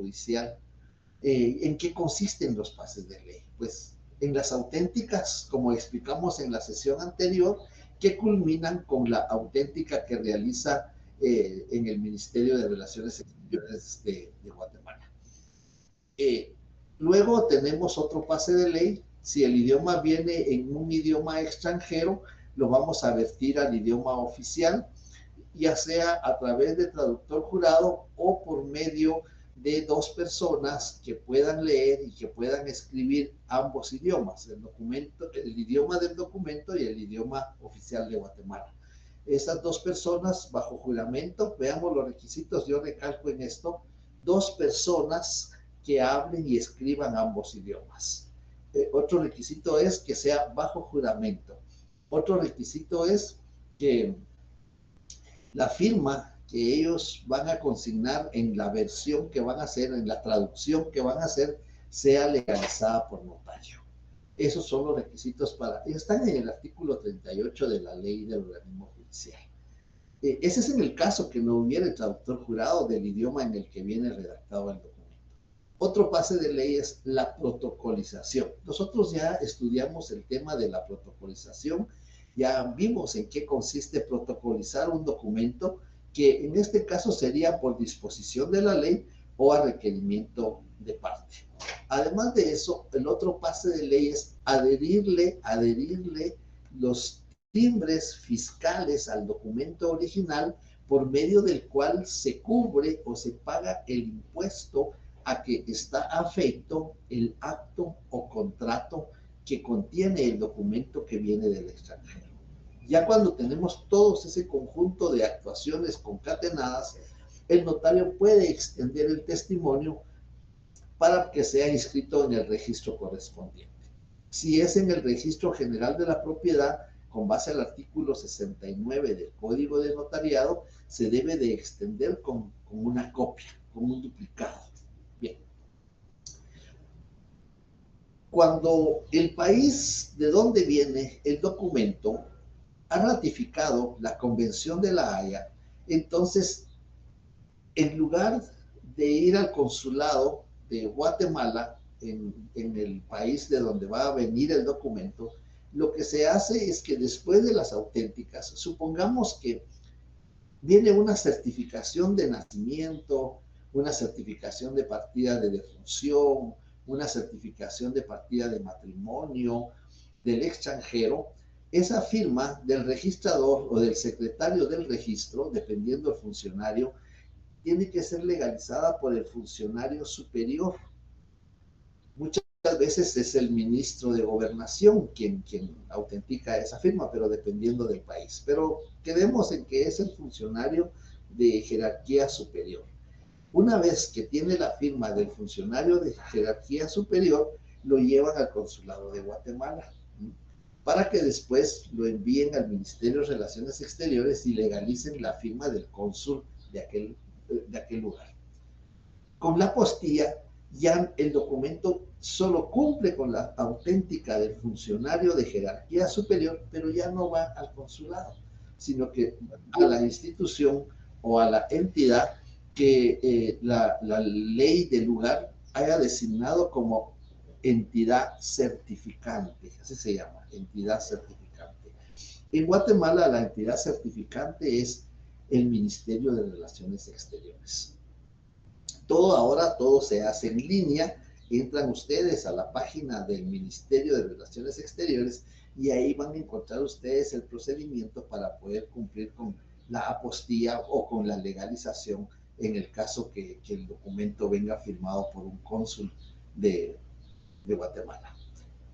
Judicial. ¿En qué consisten los pases de ley? Pues en las auténticas, como explicamos en la sesión anterior, que culminan con la auténtica que realiza en el Ministerio de Relaciones Exteriores de Guatemala. Luego tenemos otro pase de ley. Si el idioma viene en un idioma extranjero, lo vamos a vertir al idioma oficial, ya sea a través de traductor jurado o por medio de dos personas que puedan leer y que puedan escribir ambos idiomas, el idioma del documento y el idioma oficial de Guatemala. Esas dos personas bajo juramento, veamos los requisitos, yo recalco en esto, dos personas que hablen y escriban ambos idiomas. Otro requisito es que sea bajo juramento. Otro requisito es que la firma que ellos van a consignar en la versión que van a hacer, en la traducción que van a hacer, sea legalizada por notario. Esos son los requisitos están en el artículo 38 de la ley del organismo judicial. Ese es en el caso que no hubiera el traductor jurado del idioma en el que viene redactado el documento. Otro pase de ley es la protocolización. Nosotros ya estudiamos el tema de la protocolización, ya vimos en qué consiste protocolizar un documento, que en este caso sería por disposición de la ley o a requerimiento de parte. Además de eso, el otro pase de ley es adherirle los timbres fiscales al documento original por medio del cual se cubre o se paga el impuesto a que está afecto el acto o contrato que contiene el documento que viene del extranjero. Ya cuando tenemos todos ese conjunto de actuaciones concatenadas, el notario puede extender el testimonio para que sea inscrito en el registro correspondiente. Si es en el registro general de la propiedad, con base al artículo 69 del Código de Notariado, se debe de extender con una copia, con un duplicado. Bien. Cuando el país de donde viene el documento ha ratificado la Convención de La Haya, entonces, en lugar de ir al consulado de Guatemala, en el país de donde va a venir el documento, lo que se hace es que después de las auténticas, supongamos que viene una certificación de nacimiento, una certificación de partida de defunción, una certificación de partida de matrimonio del extranjero, esa firma del registrador o del secretario del registro, dependiendo del funcionario, tiene que ser legalizada por el funcionario superior. Muchas veces es el ministro de Gobernación quien autentica esa firma, pero dependiendo del país. Pero quedemos en que es el funcionario de jerarquía superior. Una vez que tiene la firma del funcionario de jerarquía superior, lo llevan al consulado de Guatemala para que después lo envíen al Ministerio de Relaciones Exteriores y legalicen la firma del cónsul de aquel lugar. Con la apostilla, ya el documento solo cumple con la auténtica del funcionario de jerarquía superior, pero ya no va al consulado, sino que a la institución o a la entidad que la ley del lugar haya designado como entidad certificante, así se llama, entidad certificante. En Guatemala la entidad certificante es el Ministerio de Relaciones Exteriores. Todo se hace en línea. Entran ustedes a la página del Ministerio de Relaciones Exteriores y ahí van a encontrar ustedes el procedimiento para poder cumplir con la apostilla o con la legalización en el caso que el documento venga firmado por un cónsul de Guatemala.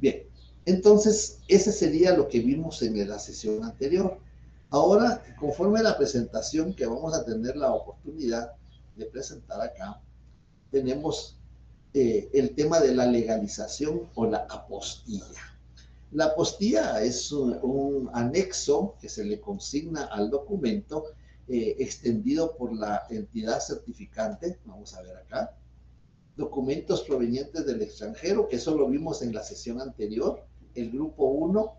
Bien, entonces ese sería lo que vimos en la sesión anterior. Ahora, conforme a la presentación que vamos a tener la oportunidad de presentar acá, tenemos el tema de la legalización o la apostilla. La apostilla es un anexo que se le consigna al documento extendido por la entidad certificante. Vamos a ver acá. Documentos provenientes del extranjero, eso lo vimos en la sesión anterior. El grupo 1,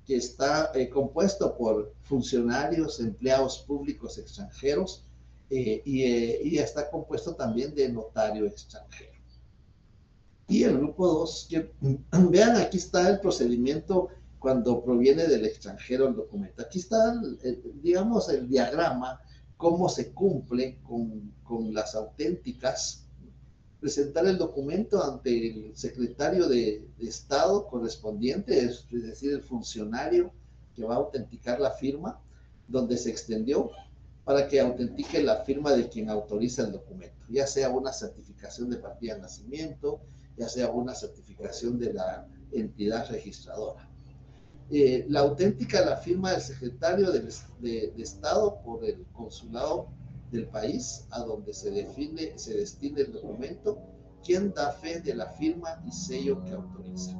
que está compuesto por funcionarios, empleados públicos extranjeros, y está compuesto también de notario extranjero. Y el grupo 2, que vean, aquí está el procedimiento cuando proviene del extranjero el documento. Aquí está, digamos, el diagrama, cómo se cumple con las auténticas. Presentar el documento ante el secretario de Estado correspondiente, es decir, el funcionario que va a autenticar la firma, donde se extendió, para que autentique la firma de quien autoriza el documento, ya sea una certificación de partida de nacimiento, ya sea una certificación de la entidad registradora. La auténtica la firma del secretario de Estado por el consulado del país a donde se destine el documento, quien da fe de la firma y sello que autoriza.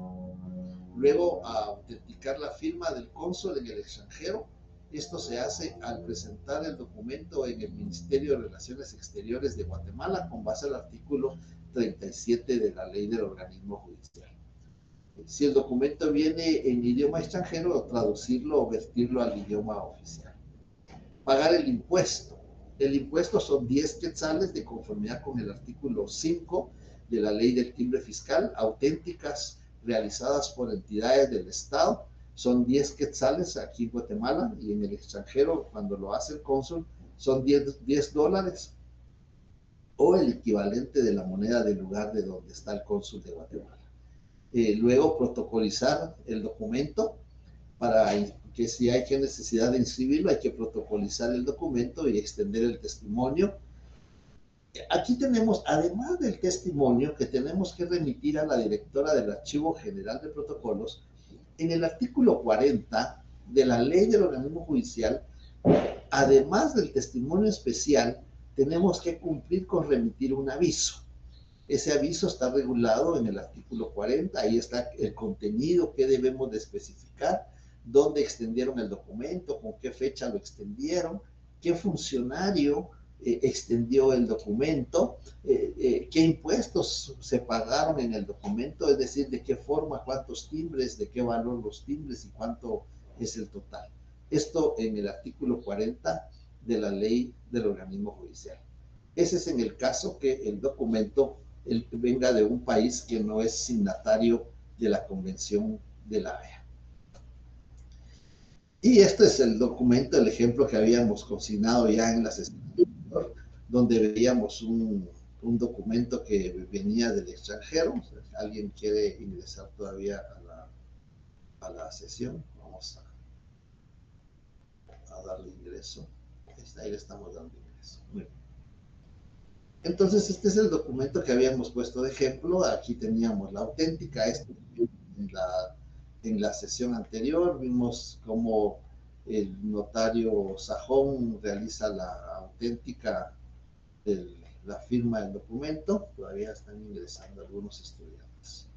Luego, a autenticar la firma del cónsul en el extranjero. Esto se hace al presentar el documento en el Ministerio de Relaciones Exteriores de Guatemala con base al artículo 37 de la Ley del Organismo Judicial. Si el documento viene en idioma extranjero, traducirlo o vertirlo al idioma oficial. Pagar el impuesto. El impuesto son 10 quetzales de conformidad con el artículo 5 de la Ley del Timbre Fiscal, auténticas realizadas por entidades del Estado. Son 10 quetzales aquí en Guatemala, y en el extranjero, cuando lo hace el cónsul, son 10 dólares o el equivalente de la moneda del lugar de donde está el cónsul de Guatemala. Luego, protocolizar el documento para que si hay necesidad de inscribirlo, hay que protocolizar el documento y extender el testimonio. Aquí tenemos, además del testimonio, que tenemos que remitir a la directora del Archivo General de Protocolos, en el artículo 40 de la Ley del Organismo Judicial, además del testimonio especial, tenemos que cumplir con remitir un aviso. Ese aviso está regulado en el artículo 40, ahí está el contenido que debemos de especificar, dónde extendieron el documento, con qué fecha lo extendieron, qué funcionario extendió el documento, qué impuestos se pagaron en el documento, es decir, de qué forma, cuántos timbres, de qué valor los timbres y cuánto es el total. Esto en el artículo 40 de la Ley del Organismo Judicial. Ese es en el caso que el documento venga de un país que no es signatario de la Convención de la Haya. Y este es el documento, el ejemplo que habíamos consignado ya en la sesión anterior, donde veíamos un documento que venía del extranjero. O sea, si alguien quiere ingresar todavía a la sesión, vamos a darle ingreso. Ahí le estamos dando ingreso. Muy bien. Entonces, este es el documento que habíamos puesto de ejemplo. Aquí teníamos la auténtica. En la sesión anterior vimos cómo el notario sajón realiza la auténtica, la firma del documento. Todavía están ingresando algunos estudiantes.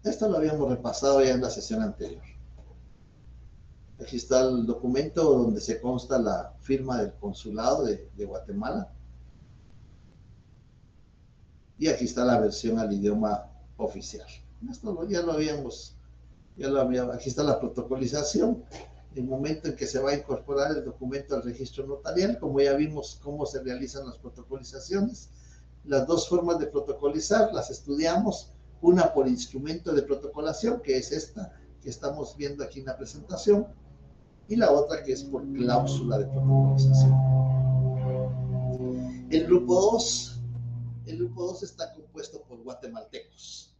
Esto lo habíamos repasado ya en la sesión anterior. Aquí está el documento donde se consta la firma del consulado de Guatemala. Y aquí está la versión al idioma oficial. Esto ya lo habíamos, aquí está la protocolización. El momento en que se va a incorporar el documento al registro notarial, como ya vimos cómo se realizan las protocolizaciones. Las dos formas de protocolizar las estudiamos, una por instrumento de protocolación, que es esta que estamos viendo aquí en la presentación, y la otra que es por cláusula de protocolización. El grupo 2 está compuesto por guatemaltecos.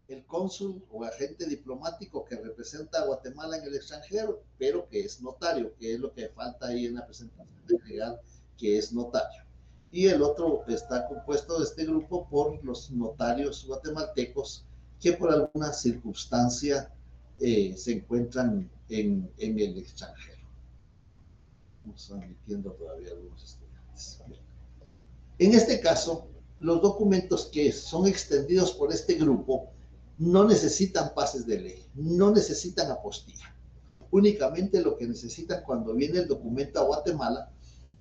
El cónsul o agente diplomático que representa a Guatemala en el extranjero, pero que es notario, que es lo que falta ahí en la presentación de agregar, que es notario. Y el otro está compuesto de este grupo por los notarios guatemaltecos que por alguna circunstancia se encuentran en el extranjero. Estamos admitiendo todavía algunos estudiantes. En este caso, los documentos que son extendidos por este grupo no necesitan pases de ley, no necesitan apostilla. Únicamente lo que necesitan cuando viene el documento a Guatemala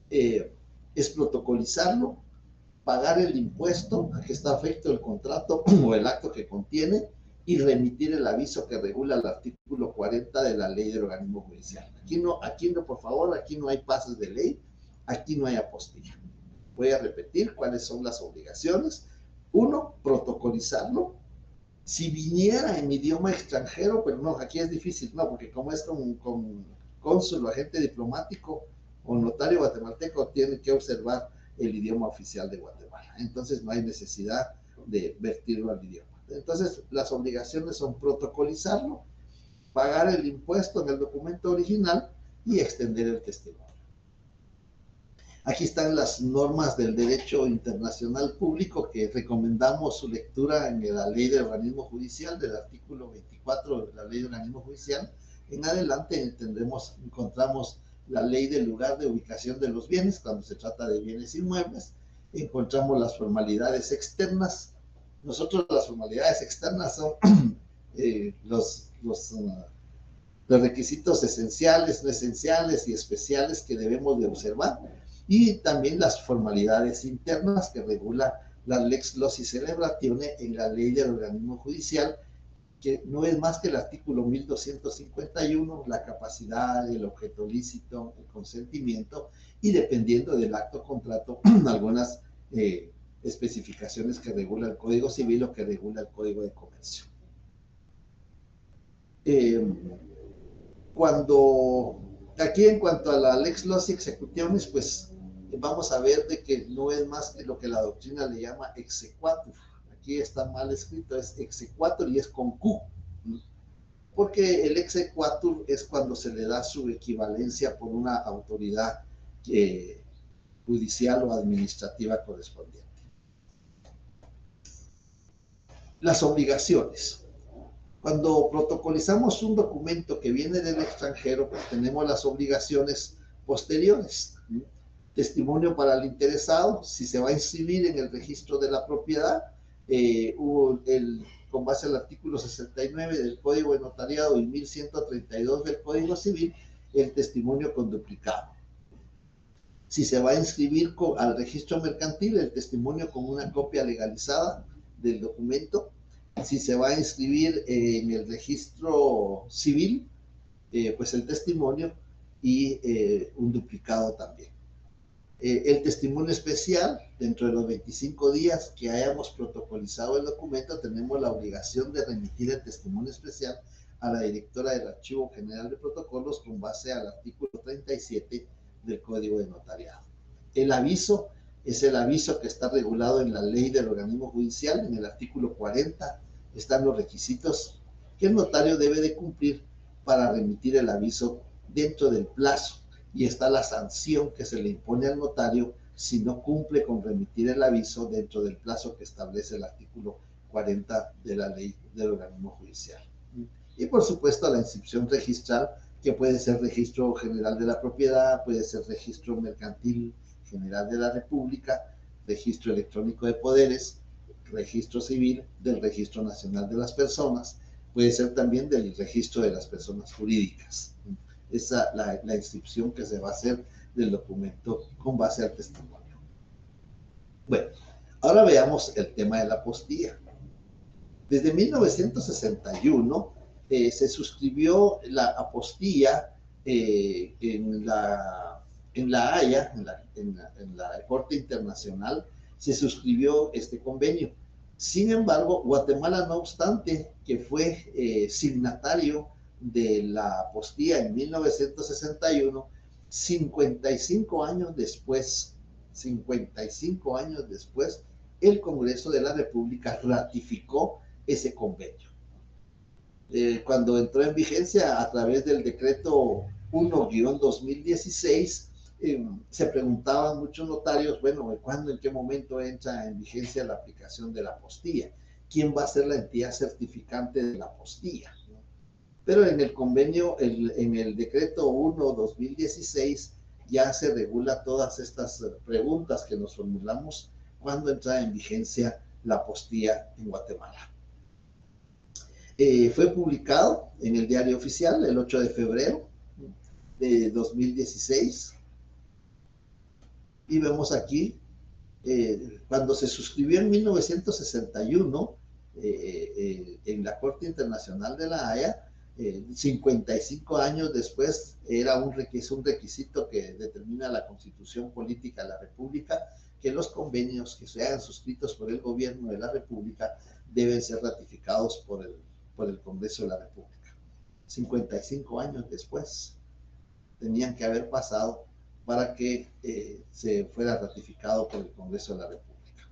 es protocolizarlo, pagar el impuesto a que está afecto el contrato o el acto que contiene, y remitir el aviso que regula el artículo 40 de la ley del organismo judicial. Aquí no, por favor, aquí no hay pases de ley, aquí no hay apostilla. Voy a repetir cuáles son las obligaciones. Uno, protocolizarlo. Si viniera en idioma extranjero, pero no, aquí es difícil, no, porque como es con cónsul o agente diplomático o notario guatemalteco, tiene que observar el idioma oficial de Guatemala. Entonces no hay necesidad de vertirlo al idioma. Entonces las obligaciones son protocolizarlo, pagar el impuesto en el documento original y extender el testimonio. Aquí están las normas del derecho internacional público que recomendamos su lectura en la ley del organismo judicial, del artículo 24 de la ley del organismo judicial. En adelante encontramos la ley del lugar de ubicación de los bienes, cuando se trata de bienes inmuebles. Encontramos las formalidades externas. Nosotros las formalidades externas son los requisitos esenciales, no esenciales y especiales que debemos de observar, y también las formalidades internas que regula la Lex Loci Celebratione en la ley del organismo judicial, que no es más que el artículo 1251, la capacidad, el objeto lícito, el consentimiento, y dependiendo del acto contrato, algunas especificaciones que regula el Código Civil o que regula el Código de Comercio. Aquí en cuanto a la Lex Loci Executionis, pues vamos a ver de que no es más que lo que la doctrina le llama exequatur. Aquí está mal escrito, es exequatur y es con Q, porque el exequatur es cuando se le da su equivalencia por una autoridad judicial o administrativa correspondiente. Las obligaciones. Cuando protocolizamos un documento que viene del extranjero, pues tenemos las obligaciones posteriores. Testimonio para el interesado, si se va a inscribir en el registro de la propiedad, con base al artículo 69 del Código de Notariado y 1132 del Código Civil, el testimonio con duplicado. Si se va a inscribir al registro mercantil, el testimonio con una copia legalizada del documento. Si se va a inscribir en el registro civil, pues el testimonio y un duplicado también. El testimonio especial, dentro de los 25 días que hayamos protocolizado el documento, tenemos la obligación de remitir el testimonio especial a la directora del Archivo General de Protocolos con base al artículo 37 del Código de Notariado. El aviso es el aviso que está regulado en la ley del organismo judicial. En el artículo 40 están los requisitos que el notario debe de cumplir para remitir el aviso dentro del plazo, y está la sanción que se le impone al notario si no cumple con remitir el aviso dentro del plazo que establece el artículo 40 de la ley del organismo judicial. Y por supuesto la inscripción registral, que puede ser registro general de la propiedad, puede ser registro mercantil general de la República, registro electrónico de poderes, registro civil, del registro nacional de las personas, puede ser también del registro de las personas jurídicas. Esa la inscripción que se va a hacer del documento con base al testimonio. Bueno, ahora veamos el tema de la apostilla. Desde 1961 se suscribió la apostilla en la Haya, en la Corte Internacional, se suscribió este convenio. Sin embargo, Guatemala, no obstante que fue signatario de la apostilla en 1961, 55 años después, el Congreso de la República ratificó ese convenio. Cuando entró en vigencia a través del decreto 1-2016, se preguntaban muchos notarios, bueno, ¿cuándo, en qué momento entra en vigencia la aplicación de la apostilla? ¿Quién va a ser la entidad certificante de la apostilla? Pero en el convenio, en el decreto 1-2016, ya se regula todas estas preguntas que nos formulamos cuando entra en vigencia la apostilla en Guatemala. Fue publicado en el Diario Oficial el 8 de febrero de 2016. Y vemos aquí, cuando se suscribió en 1961, en la Corte Internacional de la Haya. 55 años después es un requisito que determina la Constitución Política de la República, que los convenios que sean suscritos por el gobierno de la República deben ser ratificados por el Congreso de la República. 55 años después tenían que haber pasado para que se fuera ratificado por el Congreso de la República.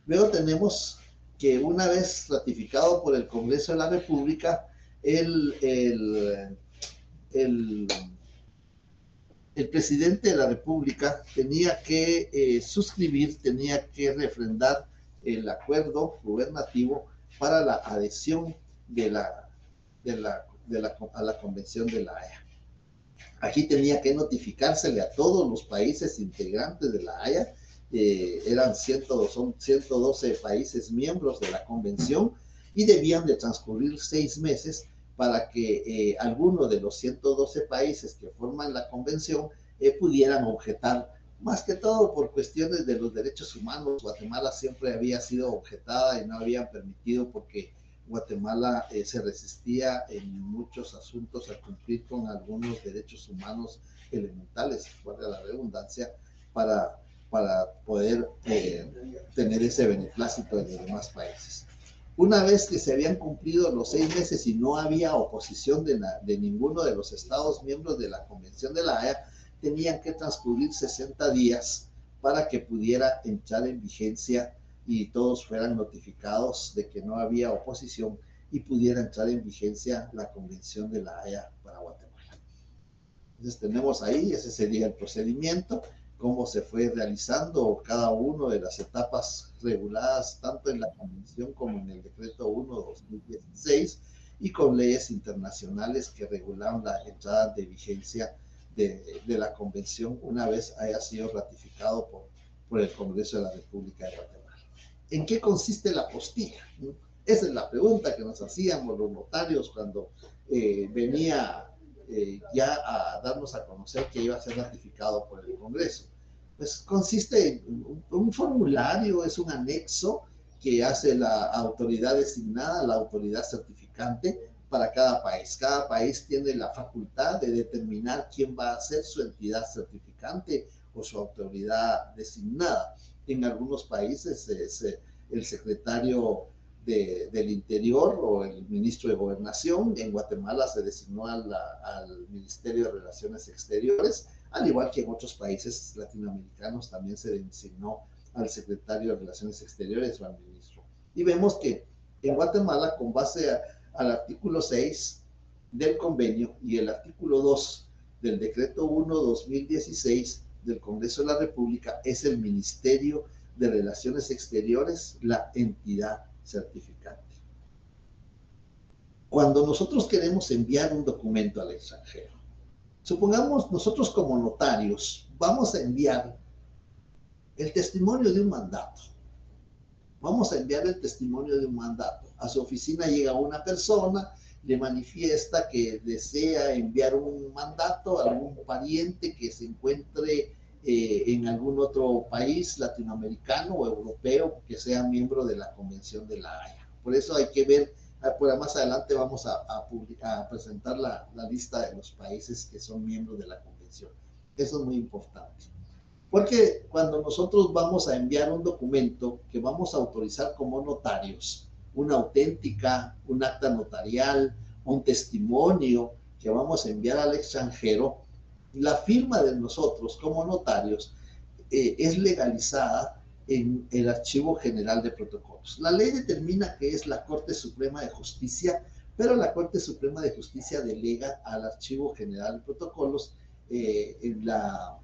Luego tenemos que una vez ratificado por el Congreso de la República, el presidente de la República tenía que suscribir, tenía que refrendar el acuerdo gubernativo para la adhesión a la Convención de la Haya. Aquí tenía que notificársele a todos los países integrantes de la Haya. Son 112 países miembros de la Convención y debían de transcurrir 6 meses para que alguno de los 112 países que forman la Convención pudieran objetar, más que todo por cuestiones de los derechos humanos. Guatemala siempre había sido objetada y no habían permitido, porque Guatemala se resistía en muchos asuntos a cumplir con algunos derechos humanos elementales, valga la redundancia, para poder tener ese beneplácito de los demás países. Una vez que se habían cumplido los 6 meses y no había oposición de ninguno de los estados miembros de la Convención de la Haya, tenían que transcurrir 60 días para que pudiera entrar en vigencia y todos fueran notificados de que no había oposición y pudiera entrar en vigencia la Convención de la Haya para Guatemala. Entonces tenemos ahí, ese sería el procedimiento, cómo se fue realizando cada una de las etapas reguladas tanto en la Convención como en el Decreto 1/2016, y con leyes internacionales que regularon la entrada de vigencia de la Convención una vez haya sido ratificado por el Congreso de la República de Guatemala. ¿En qué consiste la apostilla? Esa es la pregunta que nos hacíamos los notarios cuando venía ya a darnos a conocer que iba a ser ratificado por el Congreso. Pues consiste en un formulario, es un anexo que hace la autoridad designada, la autoridad certificante para cada país. Cada país tiene la facultad de determinar quién va a ser su entidad certificante o su autoridad designada. En algunos países es el secretario del Interior o el ministro de Gobernación. En Guatemala se designó al Ministerio de Relaciones Exteriores, al igual que en otros países latinoamericanos también se designó al secretario de Relaciones Exteriores o al ministro. Y vemos que en Guatemala, con base al artículo 6 del convenio y el artículo 2 del decreto 1/2016 del Congreso de la República, es el Ministerio de Relaciones Exteriores la entidad certificante. Cuando nosotros queremos enviar un documento al extranjero, supongamos nosotros como notarios vamos a enviar el testimonio de un mandato. Vamos a enviar el testimonio de un mandato. A su oficina llega una persona, le manifiesta que desea enviar un mandato a algún pariente que se encuentre en algún otro país latinoamericano o europeo que sea miembro de la Convención de la Haya. Por eso hay que ver, más adelante vamos a presentar la lista de los países que son miembros de la Convención. Eso es muy importante. Porque cuando nosotros vamos a enviar un documento que vamos a autorizar como notarios, una auténtica, un acta notarial, un testimonio que vamos a enviar al extranjero, la firma de nosotros como notarios es legalizada en el Archivo General de Protocolos. La ley determina que es la Corte Suprema de Justicia, pero la Corte Suprema de Justicia delega al Archivo General de Protocolos en la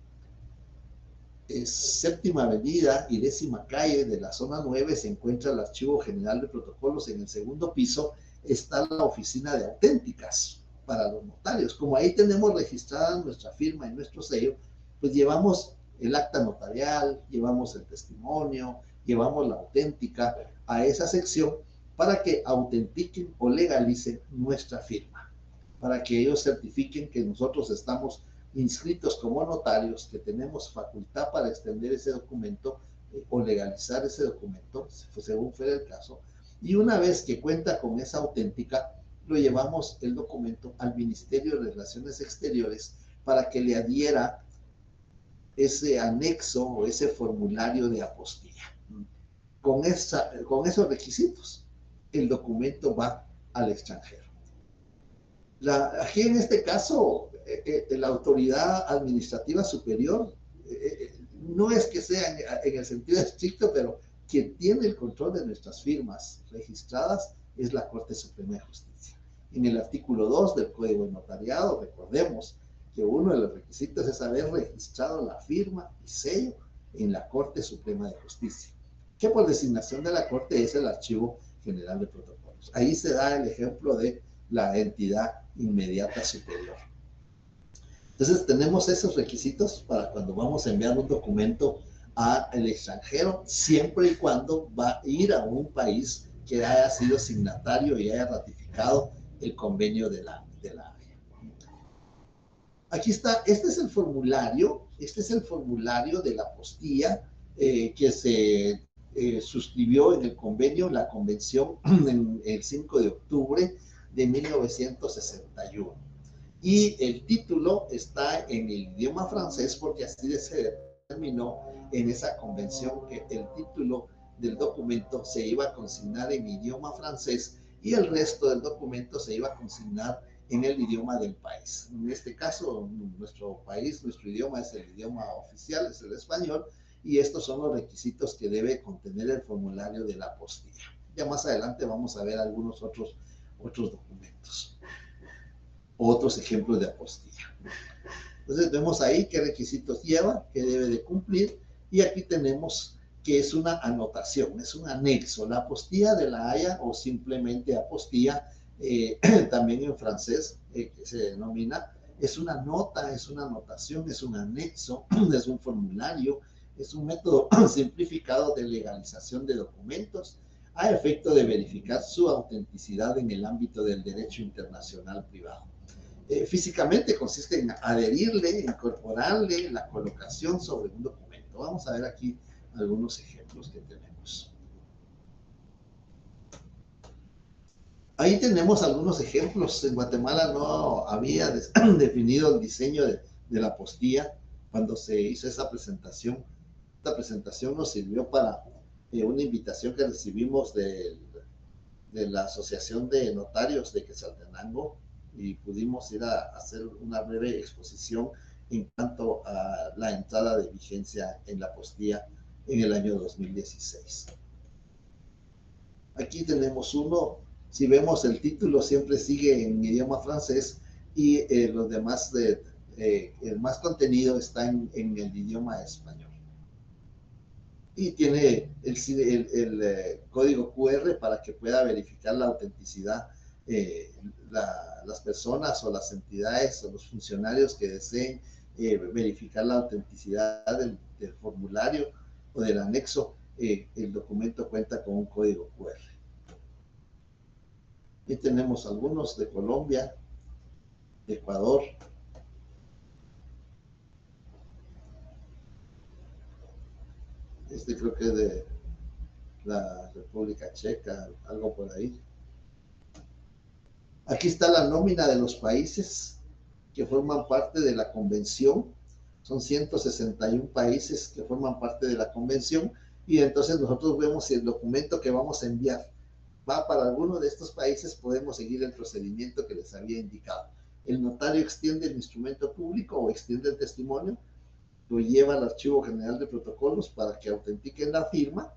séptima avenida y 10ª calle de la zona 9 se encuentra el Archivo General de Protocolos. En el segundo piso está la oficina de auténticas para los notarios. Como ahí tenemos registrada nuestra firma y nuestro sello, pues llevamos el acta notarial, llevamos el testimonio, llevamos la auténtica a esa sección para que autentiquen o legalicen nuestra firma, para que ellos certifiquen que nosotros estamos inscritos como notarios, que tenemos facultad para extender ese documento o legalizar ese documento, según fuera el caso, Y una vez que cuenta con esa auténtica, lo llevamos el documento al Ministerio de Relaciones Exteriores para que le adhiera ese anexo o ese formulario de apostilla. Con esos requisitos, el documento va al extranjero. Aquí en este caso, la autoridad administrativa superior, no es que sea en el sentido estricto, pero quien tiene el control de nuestras firmas registradas es la Corte Suprema de Justicia. En el artículo 2 del Código de Notariado, recordemos que uno de los requisitos es haber registrado la firma y sello en la Corte Suprema de Justicia, que por designación de la Corte es el Archivo General de Protocolos. Ahí se da el ejemplo de la entidad inmediata superior. Entonces tenemos esos requisitos para cuando vamos a enviar un documento al extranjero, siempre y cuando va a ir a un país que haya sido signatario y haya ratificado el convenio de la Haya. Aquí está, este es el formulario de la apostilla que se suscribió en el convenio, la convención, en el 5 de octubre de 1961. Y el título está en el idioma francés porque así se determinó en esa convención que el título del documento se iba a consignar en idioma francés y el resto del documento se iba a consignar en el idioma del país. En este caso, nuestro país, nuestro idioma es el idioma oficial, es el español, y estos son los requisitos que debe contener el formulario de la apostilla. Ya más adelante vamos a ver algunos otros documentos, otros ejemplos de apostilla. Entonces vemos ahí qué requisitos lleva, qué debe de cumplir, y aquí tenemos que es una anotación, es un anexo. La apostilla de la Haya, o simplemente apostilla, también en francés, que se denomina, es una nota, es una anotación, es un anexo, es un formulario, es un método simplificado de legalización de documentos a efecto de verificar su autenticidad en el ámbito del derecho internacional privado. Físicamente consiste en adherirle, incorporarle la colocación sobre un documento. Vamos a ver aquí algunos ejemplos que tenemos. Ahí tenemos algunos ejemplos. En Guatemala no había definido el diseño de la apostilla cuando se hizo esa presentación. Esta presentación nos sirvió para una invitación que recibimos de la Asociación de Notarios de Quetzaltenango, y pudimos ir a hacer una breve exposición en cuanto a la entrada de vigencia en la apostilla en el año 2016. Aquí tenemos uno. Si vemos el título, siempre sigue en idioma francés, y los demás, el más contenido está en el idioma español. Y tiene el código QR para que pueda verificar la autenticidad las personas o las entidades o los funcionarios que deseen verificar la autenticidad del formulario o del anexo. El documento cuenta con un código QR. Y tenemos algunos de Colombia, de Ecuador, creo que es de la República Checa, algo por ahí. Aquí está la nómina de los países que forman parte de la convención. Son 161 países que forman parte de la convención, y entonces nosotros vemos si el documento que vamos a enviar va para alguno de estos países, podemos seguir el procedimiento que les había indicado. El notario extiende el instrumento público o extiende el testimonio, lo lleva al Archivo General de Protocolos para que autentiquen la firma,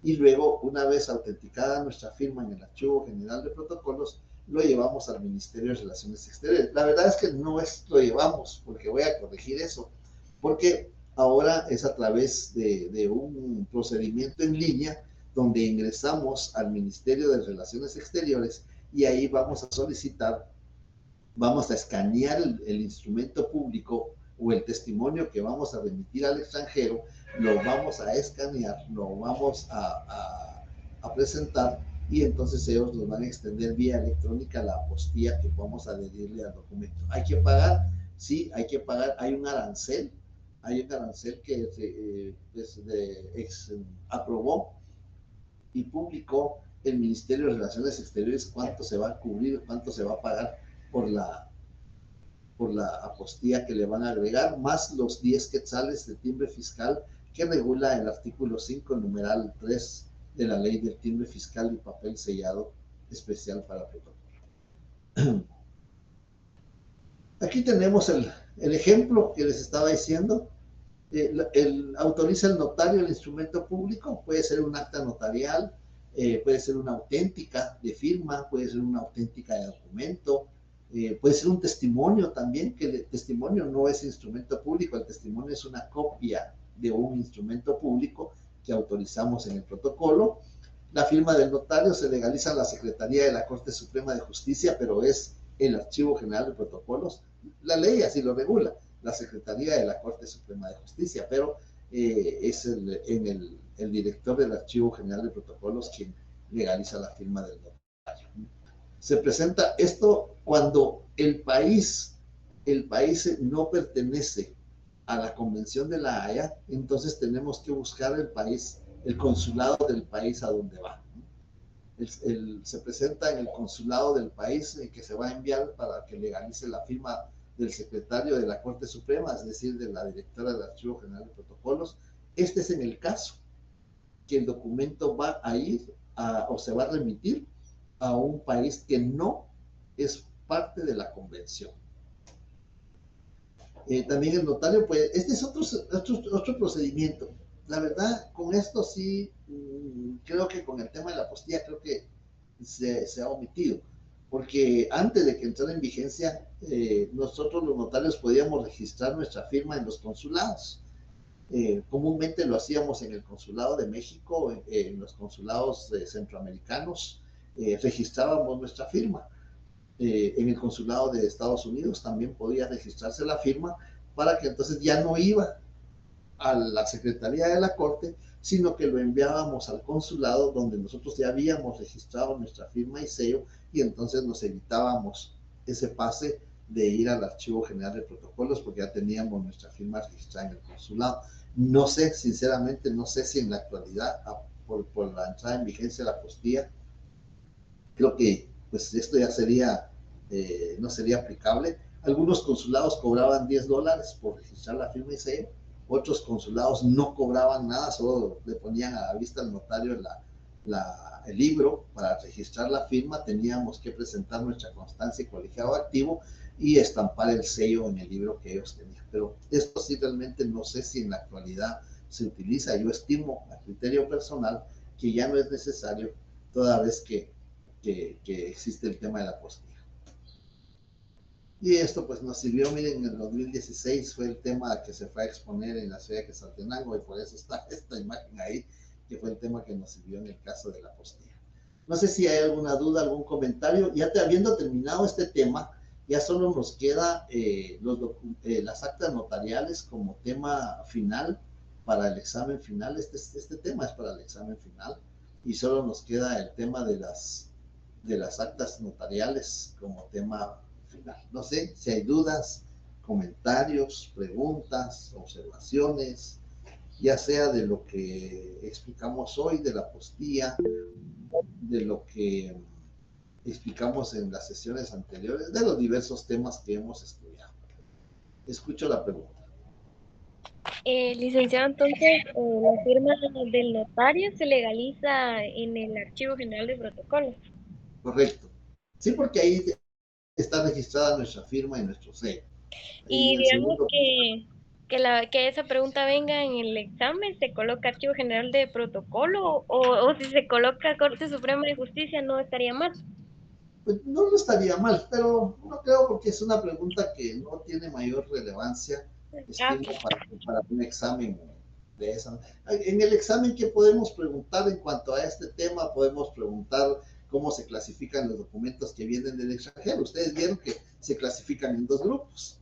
y luego, una vez autenticada nuestra firma en el Archivo General de Protocolos, lo llevamos al Ministerio de Relaciones Exteriores. La verdad es que no es lo llevamos, porque voy a corregir eso, porque ahora es a través de un procedimiento en línea donde ingresamos al Ministerio de Relaciones Exteriores, y ahí vamos a solicitar, vamos a escanear el instrumento público o el testimonio que vamos a remitir al extranjero, lo vamos a escanear, lo vamos a presentar, y entonces ellos nos van a extender vía electrónica la apostilla que vamos a adherirle al documento. ¿Hay que pagar? Sí, hay que pagar. Hay un arancel que aprobó y publicó el Ministerio de Relaciones Exteriores cuánto se va a cubrir, cuánto se va a pagar por la apostilla que le van a agregar, más los 10 quetzales de timbre fiscal que regula el artículo 5, numeral 3 de la ley del timbre fiscal y papel sellado especial para protocolo. Aquí tenemos el ejemplo que les estaba diciendo. Autoriza el notario el instrumento público, puede ser un acta notarial, puede ser una auténtica de firma, puede ser una auténtica de documento, puede ser un testimonio también, que el testimonio no es instrumento público, el testimonio es una copia de un instrumento público que autorizamos en el protocolo. La firma del notario se legaliza en la Secretaría de la Corte Suprema de Justicia, pero es el Archivo General de Protocolos. La ley así lo regula, la Secretaría de la Corte Suprema de Justicia, pero es el director del Archivo General de Protocolos quien legaliza la firma del notario. Se presenta esto cuando el país no pertenece a la Convención de la Haya, entonces tenemos que buscar el consulado del país a donde va. Se presenta en el consulado del país que se va a enviar para que legalice la firma del secretario de la Corte Suprema, es decir, de la directora del Archivo General de Protocolos. Este es en el caso que el documento va a ir o se va a remitir a un país que no es parte de la convención. También el notario, pues, este es otro procedimiento. La verdad, con esto sí, creo que con el tema de la apostilla, creo que se ha omitido. Porque antes de que entrara en vigencia, nosotros los notarios podíamos registrar nuestra firma en los consulados. Comúnmente lo hacíamos en el Consulado de México, en los consulados centroamericanos, registrábamos nuestra firma. En el Consulado de Estados Unidos también podía registrarse la firma para que entonces ya no iba a la Secretaría de la Corte, sino que lo enviábamos al consulado donde nosotros ya habíamos registrado nuestra firma y sello y entonces nos evitábamos ese pase de ir al Archivo General de Protocolos porque ya teníamos nuestra firma registrada en el consulado. No sé, sinceramente, no sé si en la actualidad, por la entrada en vigencia de la apostilla, creo que pues esto ya no sería aplicable. Algunos consulados cobraban $10 por registrar la firma y sello, otros consulados no cobraban nada, solo le ponían a la vista al notario el libro para registrar la firma, teníamos que presentar nuestra constancia y colegiado activo y estampar el sello en el libro que ellos tenían. Pero esto sí realmente no sé si en la actualidad se utiliza. Yo estimo a criterio personal que ya no es necesario, toda vez que existe el tema de la apostilla. Y esto pues nos sirvió, miren, en el 2016 fue el tema que se fue a exponer en la ciudad de Quetzaltenango y por eso está esta imagen ahí, que fue el tema que nos sirvió en el caso de la apostilla. No sé si hay alguna duda, algún comentario. Ya habiendo terminado este tema, ya solo nos queda las actas notariales como tema final para el examen final. Este tema es para el examen final y solo nos queda el tema de las actas notariales como tema final. No sé si hay dudas, comentarios, preguntas, observaciones, ya sea de lo que explicamos hoy, de la apostilla, de lo que explicamos en las sesiones anteriores, de los diversos temas que hemos estudiado. Escucho la pregunta. Licenciado, entonces, la firma del notario se legaliza en el Archivo General de Protocolos. Correcto. Sí, porque ahí está registrada nuestra firma y nuestro sello. Y Y el digamos segundo, que esa pregunta venga en el examen, ¿se coloca Archivo General de Protocolo o si se coloca Corte Suprema de Justicia no estaría mal? pues no estaría mal, pero no creo porque es una pregunta que no tiene mayor relevancia, Ah, estimo, ok. para un examen de esa. En el examen, ¿qué podemos preguntar en cuanto a este tema? Podemos preguntar cómo se clasifican los documentos que vienen del extranjero. Ustedes vieron que se clasifican en dos grupos.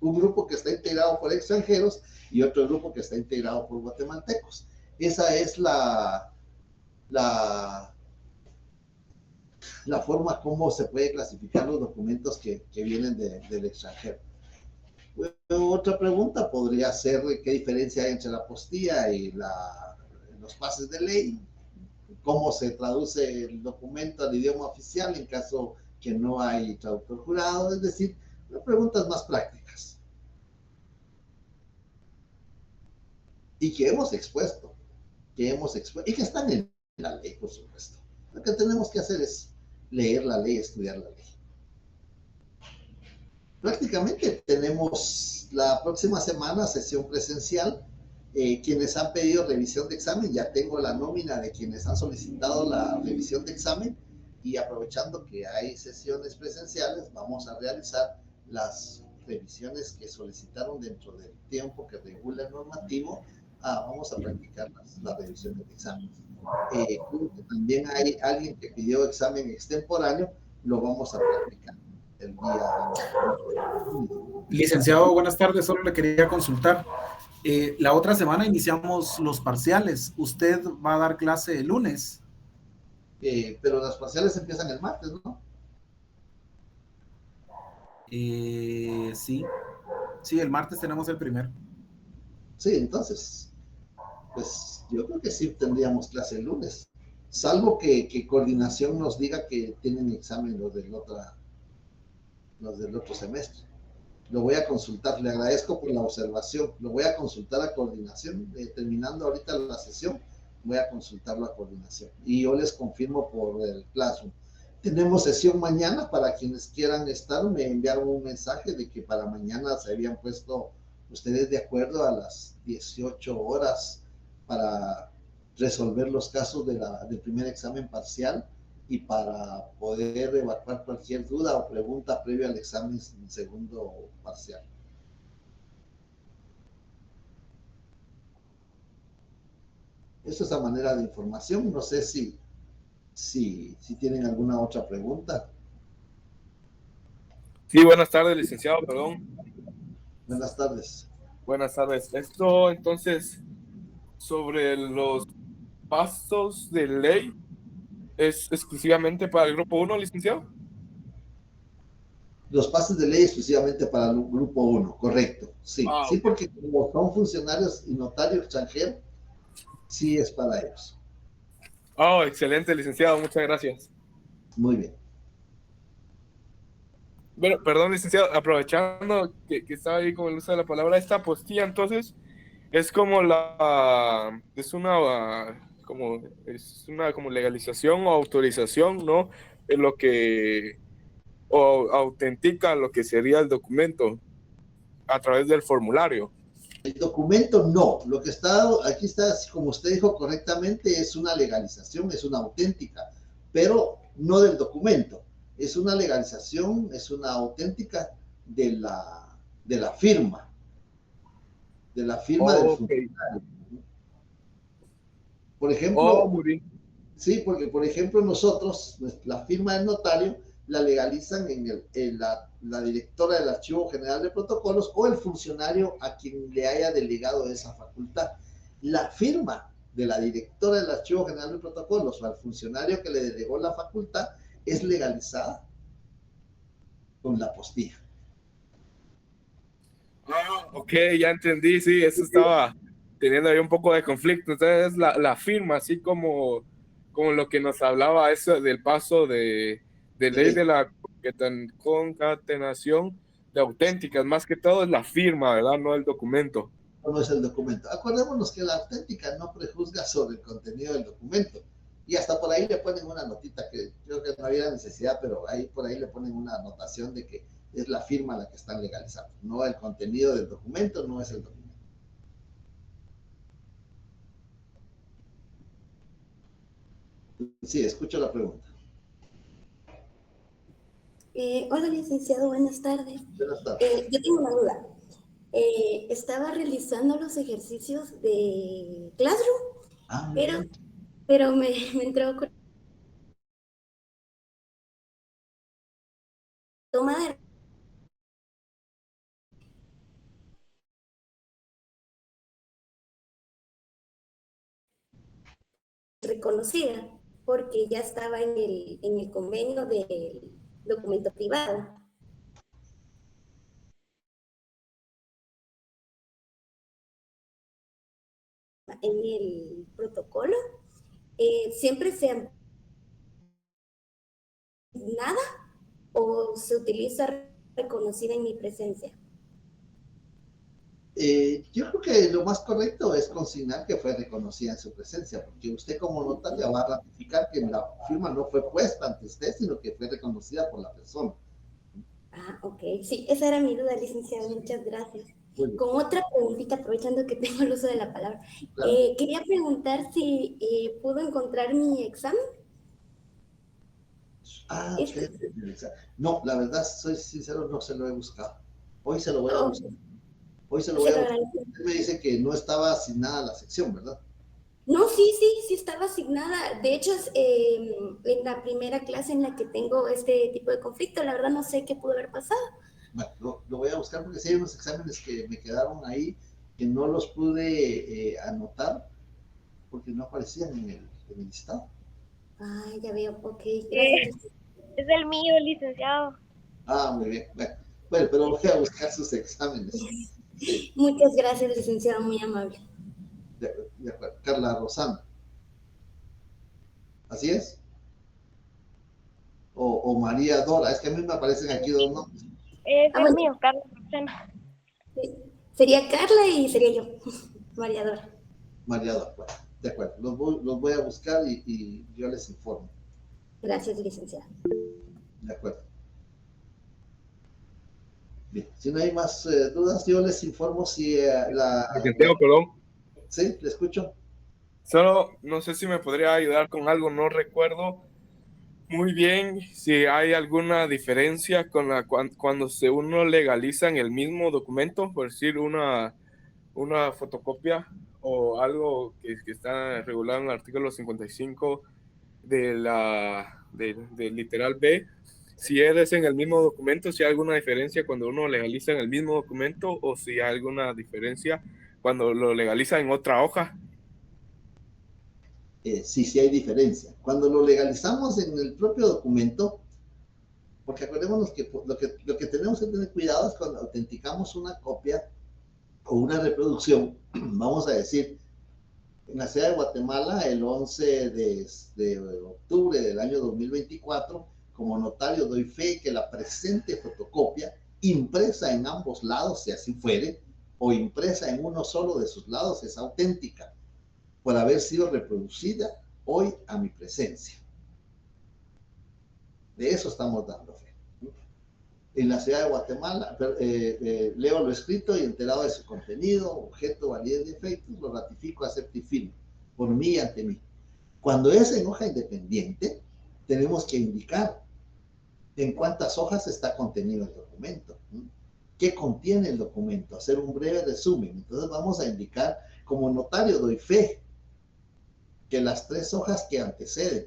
Un grupo que está integrado por extranjeros y otro grupo que está integrado por guatemaltecos. Esa es la forma como se puede clasificar los documentos que vienen del extranjero. Otra pregunta podría ser qué diferencia hay entre la apostilla y los pases de ley. cómo se traduce el documento al idioma oficial en caso que no hay traductor jurado, es decir, preguntas más prácticas y que hemos expuesto, y que están en la ley, por supuesto. Lo que tenemos que hacer es leer la ley, estudiar la ley. Prácticamente tenemos la próxima semana sesión presencial. Quienes han pedido revisión de examen, ya tengo la nómina de quienes han solicitado la revisión de examen, y aprovechando que hay sesiones presenciales, vamos a realizar las revisiones que solicitaron dentro del tiempo que regula el normativo. Vamos a practicar las revisiones de examen. Creo que también hay alguien que pidió examen extemporáneo, lo vamos a practicar el día. Licenciado, buenas tardes. Solo le quería consultar. La otra semana iniciamos los parciales. ¿Usted va a dar clase el lunes? Pero las parciales empiezan el martes, ¿no? Sí. Sí, el martes tenemos el primero. Sí, entonces, pues yo creo que sí tendríamos clase el lunes. Salvo que coordinación nos diga que tienen examen los del otro semestre. Lo voy a consultar, le agradezco por la observación. Lo voy a consultar a coordinación. Terminando ahorita la sesión, voy a consultarlo a coordinación. Y yo les confirmo por el Classroom. Tenemos sesión mañana. Para quienes quieran estar, me enviaron un mensaje de que para mañana se habían puesto ustedes de acuerdo a las 18 horas para resolver los casos del primer examen parcial y para poder evacuar cualquier duda o pregunta previa al examen segundo parcial. Eso es a manera de información. No sé si tienen alguna otra pregunta. Sí, buenas tardes, licenciado, perdón. Buenas tardes. Buenas tardes. Esto, entonces, sobre los pasos de ley, ¿es exclusivamente para el grupo 1, licenciado? Los pases de ley exclusivamente para el grupo 1, correcto. Sí, sí, Okay. porque como son funcionarios y notarios extranjeros, sí es para ellos. Oh, excelente, licenciado, muchas gracias. Muy bien. Bueno, perdón, licenciado, aprovechando que estaba ahí con el uso de la palabra, esta apostilla, entonces, es como es una como legalización o autorización, ¿no? En lo que, o autentica lo que sería el documento a través del formulario. El documento no. Lo que está aquí está, como usted dijo correctamente, es una legalización, es una auténtica, pero no del documento. Es una legalización, es una auténtica de la firma, del Ok. funcionario. Por Oh, ejemplo, muy bien. sí, porque por ejemplo nosotros, la firma del notario la legalizan en la directora del Archivo General de Protocolos o el funcionario a quien le haya delegado esa facultad. La firma de la directora del Archivo General de Protocolos o al funcionario que le delegó la facultad es legalizada con la apostilla. Ah, ok, ya entendí, sí, eso estaba teniendo ahí un poco de conflicto. Entonces, la firma, así como lo que nos hablaba eso del paso de De ley ley. de la concatenación de auténticas, más que todo es la firma, ¿verdad? No el documento. No es el documento. Acordémonos que la auténtica no prejuzga sobre el contenido del documento. Y hasta por ahí le ponen una notita que creo que no había necesidad, pero ahí por ahí le ponen una anotación de que es la firma la que están legalizando, no el contenido del documento, no es el documento. Sí, escucho la pregunta. Hola, licenciado, buenas tardes. Buenas tardes. Yo tengo una duda. Estaba realizando los ejercicios de Classroom, Muy pero, bien. pero me entró con toma de reconocida, porque ya estaba en el convenio del documento privado. En el protocolo, ¿siempre se nada o se utiliza reconocida en mi presencia? Yo creo que lo más correcto es consignar que fue reconocida en su presencia, porque usted como notaria va a ratificar que la firma no fue puesta ante usted, sino que fue reconocida por la persona. Ah, ok. Sí, esa era mi duda, licenciado. Muchas gracias. Bueno, Con otra preguntita, aprovechando que tengo el uso de la palabra, claro. quería preguntar si pudo encontrar mi examen. Ah, Este, no, la verdad, soy sincero, no se lo he buscado. Hoy se lo voy a oh, buscar. Hoy se lo se voy a lo buscar. agradezco. Usted me dice que no estaba asignada a la sección, ¿verdad? No, sí estaba asignada. De hecho, en la primera clase en la que tengo este tipo de conflicto, la verdad no sé qué pudo haber pasado. Bueno, lo voy a buscar porque sí hay unos exámenes que me quedaron ahí que no los pude anotar porque no aparecían en el listado. Ah, ya veo. Ok, Eh, gracias. es el mío, licenciado. Ah, muy bien. Bueno, pero voy a buscar sus exámenes. Muchas gracias, licenciado, muy amable. De acuerdo. Carla Rosana. ¿Así es? O María Dora. Es que a mí me aparecen aquí dos nombres. Es el Bueno, mío, Carlos Roxana. sí. Sería Carla y sería yo, María Dora. María Dora. Bueno, de acuerdo. Los voy a buscar y yo les informo. Gracias, licenciada. De acuerdo. Bien. Si no hay más dudas, yo les informo si Licenciado, perdón. ¿Sí? ¿Le escucho? Solo no sé si me podría ayudar con algo, no recuerdo muy bien si hay alguna diferencia con cuando uno legaliza en el mismo documento, por decir una fotocopia o algo que está regulado en el artículo 55 del literal B, si es en el mismo documento, si hay alguna diferencia cuando uno legaliza en el mismo documento o si hay alguna diferencia cuando lo legaliza en otra hoja. Sí hay diferencia. Cuando lo legalizamos en el propio documento, porque acordémonos que lo que tenemos que tener cuidado es cuando autenticamos una copia o una reproducción, vamos a decir, en la ciudad de Guatemala, el 11 de octubre del año 2024, como notario doy fe que la presente fotocopia, impresa en ambos lados, si así fuere, o impresa en uno solo de sus lados, es auténtica, por haber sido reproducida hoy a mi presencia. De eso estamos dando fe. En la ciudad de Guatemala, leo lo escrito y enterado de su contenido, objeto, validez de efectos, lo ratifico, acepto y firmo, por mí y ante mí. Cuando es en hoja independiente, tenemos que indicar en cuántas hojas está contenido el documento, qué contiene el documento, hacer un breve resumen. Entonces vamos a indicar, como notario doy fe, que las 3 hojas que anteceden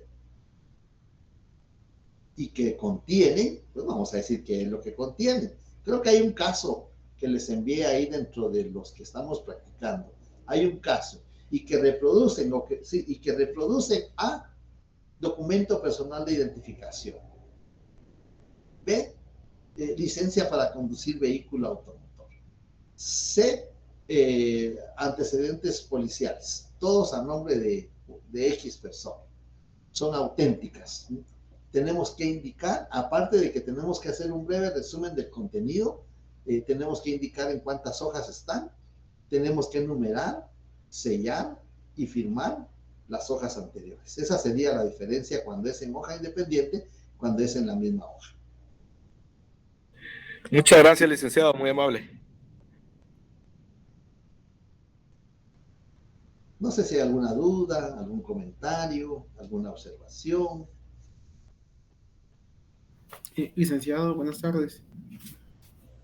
y que contienen, pues vamos a decir qué es lo que contienen. Creo que hay un caso que les envié ahí dentro de los que estamos practicando. Hay un caso y que reproducen y que reproducen a documento personal de identificación. B, licencia para conducir vehículo automotor. C, antecedentes policiales, todos a nombre de X persona. Son auténticas. Tenemos que indicar, aparte de que tenemos que hacer un breve resumen del contenido, tenemos que indicar en cuántas hojas están, tenemos que numerar, sellar y firmar las hojas anteriores. Esa sería la diferencia cuando es en hoja independiente, cuando es en la misma hoja. Muchas gracias, licenciado, muy amable. No sé si hay alguna duda, algún comentario, alguna observación. Licenciado, buenas tardes.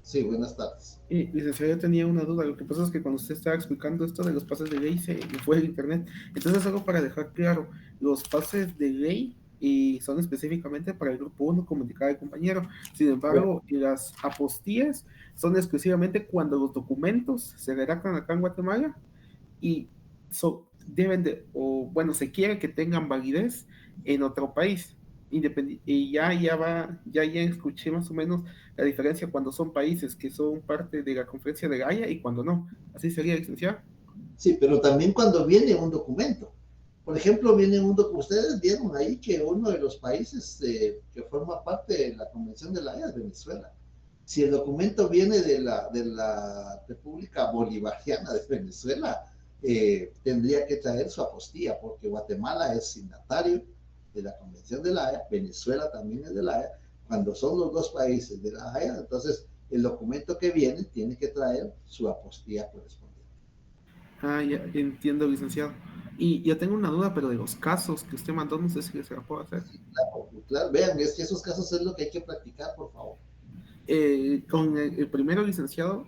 Sí, buenas tardes. Licenciado, yo tenía una duda. Lo que pasa es que cuando usted estaba explicando esto de los pases de ley, se me fue el internet. Entonces, algo para dejar claro, los pases de ley son específicamente para el grupo 1, como indicaba el compañero. Sin embargo, las apostillas son exclusivamente cuando los documentos se redactan acá en Guatemala y deben de, o bueno, se quiere que tengan validez en otro país. Y ya escuché más o menos la diferencia cuando son países que son parte de la conferencia de Gaia y cuando no. Así sería, licenciado. Sí, pero también cuando viene un documento. Por ejemplo, viene un documento, ustedes vieron ahí que uno de los países que forma parte de la Convención de la Haya es Venezuela. Si el documento viene de la República Bolivariana de Venezuela, tendría que traer su apostilla, porque Guatemala es signatario de la Convención de la Haya, Venezuela también es de la Haya. Cuando son los dos países de la Haya, entonces el documento que viene tiene que traer su apostilla correspondiente. Ah, ya entiendo, licenciado. Y yo tengo una duda, pero de los casos que usted mandó, no sé si se la puedo hacer. Claro, claro, vean, es que esos casos es lo que hay que practicar, por favor. Con el primero, licenciado,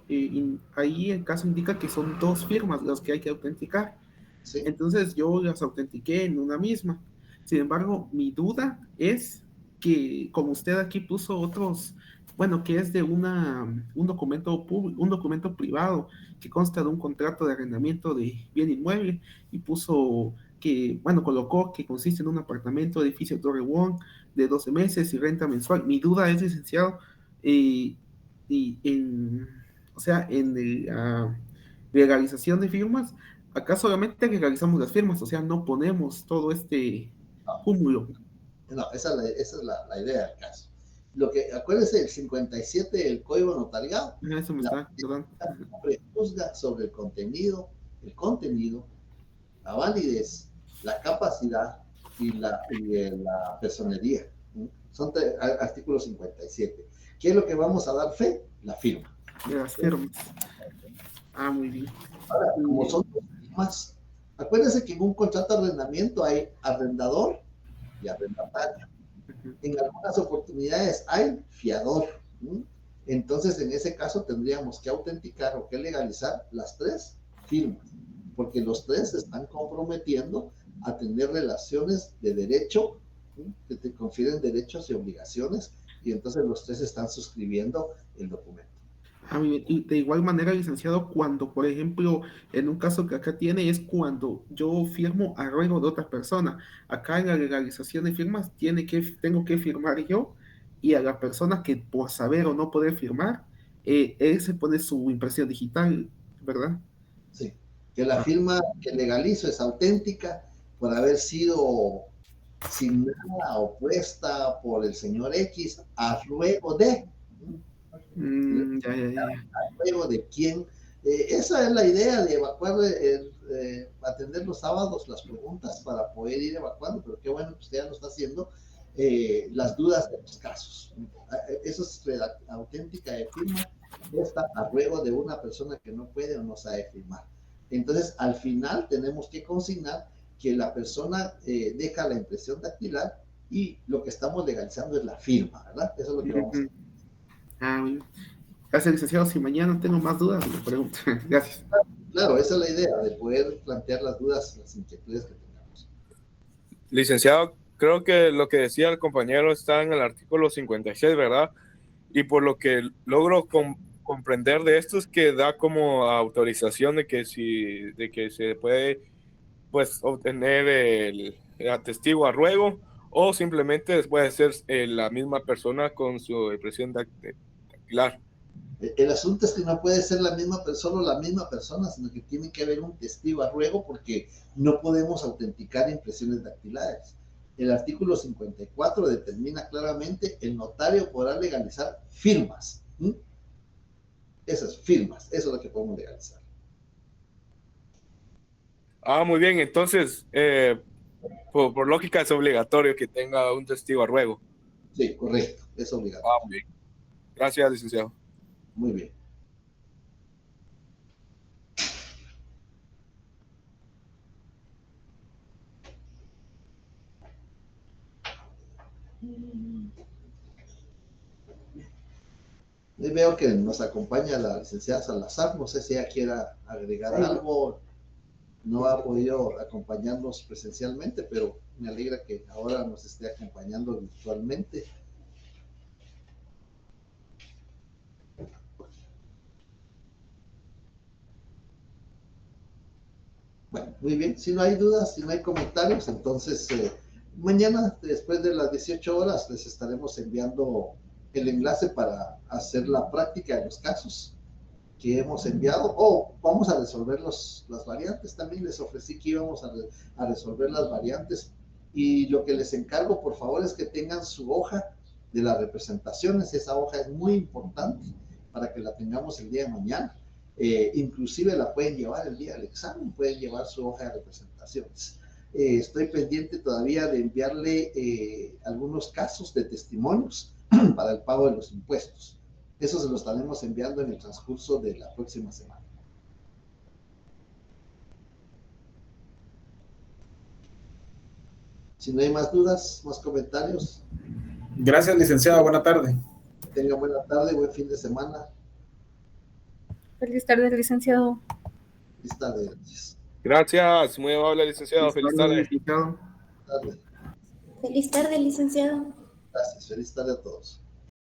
ahí el caso indica que son 2 firmas las que hay que autenticar. ¿Sí? Entonces yo las autentiqué en una misma. Sin embargo, mi duda es que, como usted aquí puso otros, bueno, que es de un documento público, un documento privado que consta de un contrato de arrendamiento de bien inmueble y puso que, bueno, colocó que consiste en un apartamento, edificio Torre One de 12 meses y renta mensual. Mi duda es, licenciado, y, y en, o sea, en la legalización de firmas, acá solamente legalizamos las firmas, o sea, no ponemos todo este cúmulo. No, esa es la idea del caso. Lo que, acuérdense, el 57 del Código Notariado, Eso me está ayudando. juzga sobre el contenido, la validez, la capacidad y la personería. Son artículo 57. ¿Qué es lo que vamos a dar fe? La firma. De las firmas. Ah, muy bien. Ahora, como son dos firmas, acuérdense que en un contrato de arrendamiento hay arrendador y arrendatario. En algunas oportunidades hay fiador. Entonces, en ese caso, tendríamos que autenticar o que legalizar las 3 firmas, porque los 3 se están comprometiendo a tener relaciones de derecho, que te confieren derechos y obligaciones, y entonces los 3 están suscribiendo el documento. Ah, muy bien. Y de igual manera, licenciado, cuando, por ejemplo, en un caso que acá tiene, es cuando yo firmo a ruego de otra persona. Acá en la legalización de firmas tengo que firmar yo, y a la persona que por saber o no poder firmar, él se pone su impresión digital, ¿verdad? Sí, que la firma que legalizo es auténtica por haber sido signada o puesta por el señor X a ruego de. Ya. Luego de quién. Esa es la idea de evacuar, atender los sábados las preguntas para poder ir evacuando, pero qué bueno que usted ya lo está haciendo, las dudas de los casos. Eso es auténtica de firma, está a ruego de una persona que no puede o no sabe firmar. Entonces, al final tenemos que consignar que la persona deja la impresión dactilar y lo que estamos legalizando es la firma, ¿verdad? Eso es lo que vamos a hacer. Ah, muy bien. Gracias, licenciado. Si mañana tengo más dudas, me pregunto. Gracias. Claro, esa es la idea, de poder plantear las dudas, las inquietudes que tengamos. Licenciado, creo que lo que decía el compañero está en el artículo 56, ¿verdad? Y por lo que logro comprender de esto es que da como autorización de que se puede, pues, obtener el atestigo a ruego, o simplemente puede ser la misma persona con su impresión dactilar. El asunto es que no puede ser la misma persona, sino que tiene que haber un testigo a ruego, porque no podemos autenticar impresiones dactilares. El artículo 54 determina claramente: el notario podrá legalizar firmas. Esas firmas, eso es lo que podemos legalizar. Ah, muy bien. Entonces, por lógica es obligatorio que tenga un testigo a ruego. Sí, correcto, es obligatorio. Ah, muy bien. Gracias, licenciado. Muy bien. Y veo que nos acompaña la licenciada Salazar, no sé si ella quiera agregar algo. No ha podido acompañarnos presencialmente, pero me alegra que ahora nos esté acompañando virtualmente. Bueno, muy bien, si no hay dudas, si no hay comentarios, entonces mañana, después de las 18 horas, les estaremos enviando el enlace para hacer la práctica de los casos, que hemos enviado, o vamos a resolver las variantes. También les ofrecí que íbamos a resolver las variantes, y lo que les encargo, por favor, es que tengan su hoja de las representaciones. Esa hoja es muy importante para que la tengamos el día de mañana. Inclusive la pueden llevar el día del examen, pueden llevar su hoja de representaciones. Estoy pendiente todavía de enviarle algunos casos de testimonios para el pago de los impuestos. Eso se lo estaremos enviando en el transcurso de la próxima semana. Si no hay más dudas, más comentarios. Gracias, licenciado. Buena tarde. Tengan buena tarde, buen fin de semana. Feliz tarde, licenciado. Feliz tarde, gracias. Gracias, muy amable, licenciado. Feliz tarde. Licenciado. Tarde. Feliz tarde, licenciado. Gracias, feliz tarde a todos.